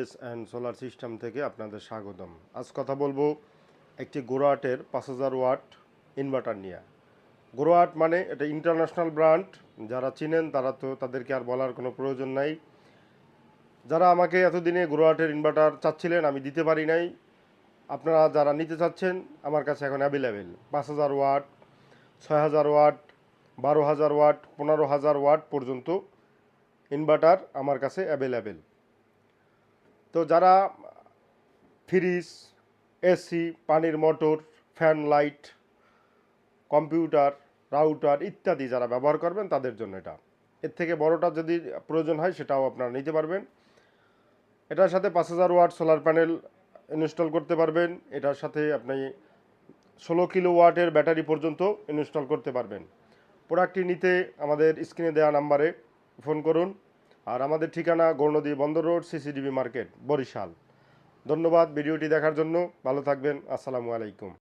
BS and solar system থেকে আপনাদের স্বাগতম। আজ কথা বলবো একটি গোরাটের 5000 ওয়াট ইনভার্টার নিয়ে। গোরাট মানে এটা ইন্টারন্যাশনাল ব্র্যান্ড, যারা চিনেন তারা তো তাদেরকে আর বলার কোনো প্রয়োজন নাই। যারা আমাকে এতদিনে গোরাটের ইনভার্টার চাচ্ছিলেন, আমি দিতে পারি নাই, আপনারা যারা নিতে চাচ্ছেন আমার কাছে এখন available 5000 watt, 6000 watt, 12000 watt, 15000 watt পর্যন্ত ইনভার্টার আমার কাছে অ্যাভেলেবেল। তো যারা ফ্রিজ, এসি, পানির motor, fan, light, computer, router ইত্যাদি যারা ব্যবহার করবেন তাদের জন্য এটা। এর থেকে বড়টা যদি প্রয়োজন হয় সেটাও আপনারা নিতে পারবেন। এটার সাথে 5000 ওয়াট সোলার প্যানেল ইনস্টল করতে পারবেন। এটার সাথে আপনি 16 কিলো ওয়াটের ব্যাটারি পর্যন্ত ইনস্টল করতে পারবেন। প্রোডাক্টটি নিতে আমাদের স্ক্রিনে দেওয়া নাম্বারে ফোন করুন। আর আমাদের ঠিকানা গৌরনদী বন্দর রোড, সিসিডিবি মার্কেট, বরিশাল। ধন্যবাদ ভিডিওটি দেখার জন্য। ভালো থাকবেন। আসসালামু আলাইকুম।